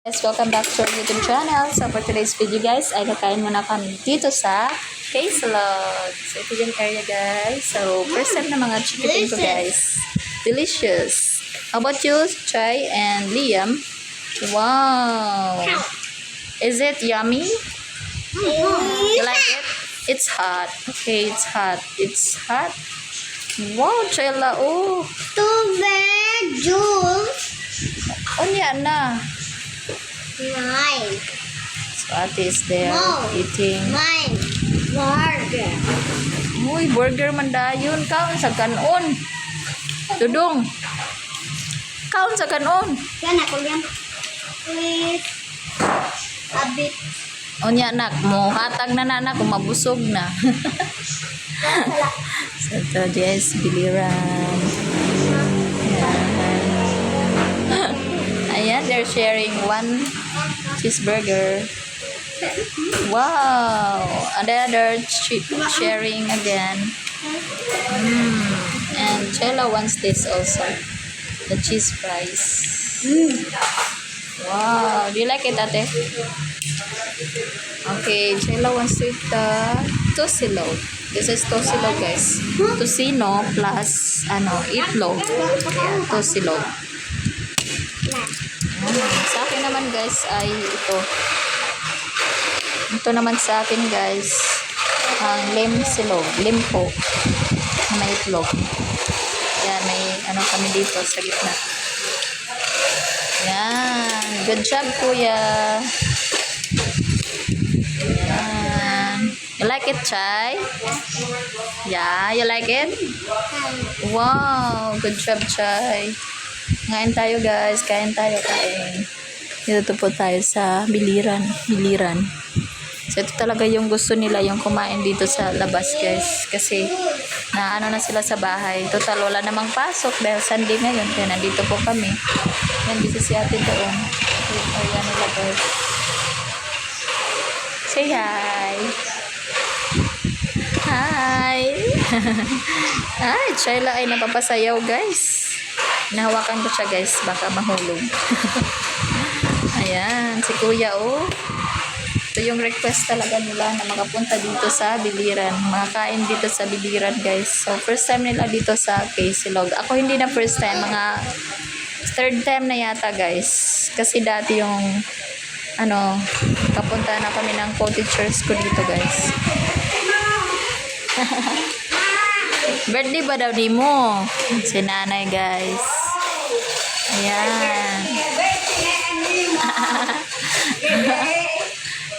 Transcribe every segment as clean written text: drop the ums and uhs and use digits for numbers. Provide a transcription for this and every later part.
Guys, welcome back to our YouTube channel. So for today's video guys, ay kakain muna kami dito sa K-Salad. So ito yung area guys. So first time na mga chicken ko guys. Delicious. How about you, Chai and Liam? Wow. Is it yummy? You like it? It's hot. Okay, it's hot. It's hot. Wow, Chayla. Oh. Tubig, juice. Oh, yan na. Mine. So ate is there No. eating. Mine. Burger. Uy, burger man dayon. Kaon sa kanon. Dudong. Kaon sa kanon. Yan ako yan. Please. A bit. O niya nak mo. Hatag na nanak kung mabusog na. So ito guys, biliran. Ayan, they're sharing one cheeseburger. Wow. And then they're sharing again. And Chela wants this also. The cheese fries. Wow. Do you like it, ate? Okay, Chela wants to eat the tosilo. This is tosilo, guys. Tosino plus itlog. Yeah, tosilo. Sa akin naman guys ay ito. Ito naman sa akin guys ang limsilog, limpo na may itlog. Yan, may kami dito sa gitna. Yan, good job kuya. Yan. You like it, Chai? Yeah, you like it? Wow, good job, Chai. Ngain tayo guys, kain tayo, kain. Dito po tayo sa biliran. So ito talaga yung gusto nila, yung kumain dito sa labas guys. Kasi na sila sa bahay. Total wala namang pasok dahil Sunday ngayon. Kaya nandito po kami. Yan, busy si ate doon. Yung area nila guys. Say hi! Hi! Ay, Chayla ay napapasayaw guys. Nahawakan ko siya guys, baka mahulog. Ayan, si kuya oh. Ito yung request talaga nila na makapunta dito sa biliran. Makakain dito sa biliran guys. So first time nila dito sa K-Silog. Ako hindi na first time, mga third time na yata guys. Kasi dati yung kapunta na kami ng co-teachers ko dito guys. Birthday ba daw di mo? Si nanay guys. Ayan.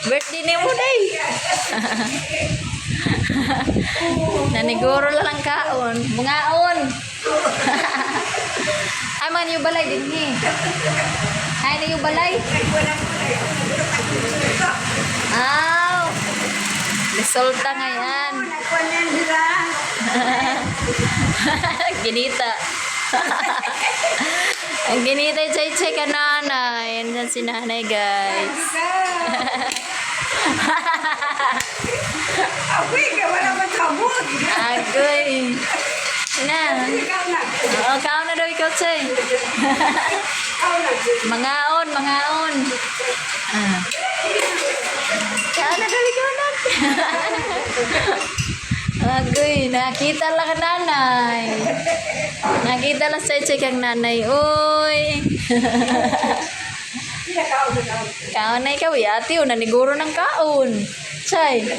Birthday ni mo day. Naniguro lang kaon. Bungaon. Ay man yung balay din ni. Ay na yung balay. Aw. Resulta ngayon. Ginita. Ang ginita chay-chay ka nanay. Yan si nanay guys. Agoy ka, wala ba kabog? Agoy. Na. Oo, kaon na daw ikaw chay. Mangaon. Kaon na daw ikaw na. Agoy, nakita lang ka nanay. Nakita lang sa kang nanay. Uy. Kaon na ikaw, yati. Naniguro ng kaon. Chay.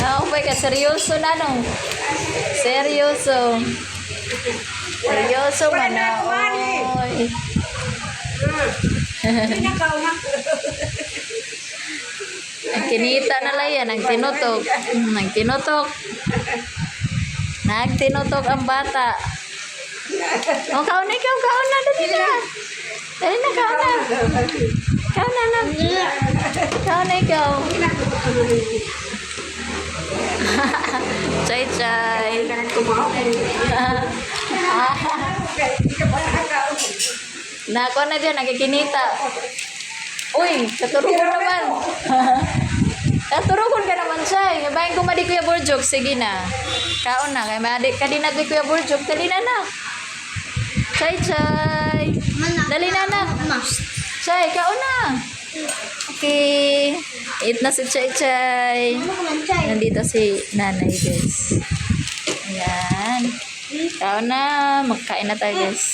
Oh my God, seryoso na no. Seryoso man na. Oy. Ang kinita na lang yan, ang tinutok. Nagtinutok ang bata. Oh, kaon na ikaw, kaon na. Dali na, kaon na. Kaon na lang. Kaon na ikaw. Chay. Nako na dyan, nagkikinita. Uy, katurukon naman. Katurukon ka naman siya. Ngabayin ko madi Kuya Burjok. Sige na. Kaon na. Kaya madi ka din natin Kuya Burjok. Dali na. Chay, Chay. Dali na, anak. Chay, kao na. Okay. Eat na si Chay, Chay. Nandito si nanay, guys. Ayan. Kao na. Magkain na tayo, guys.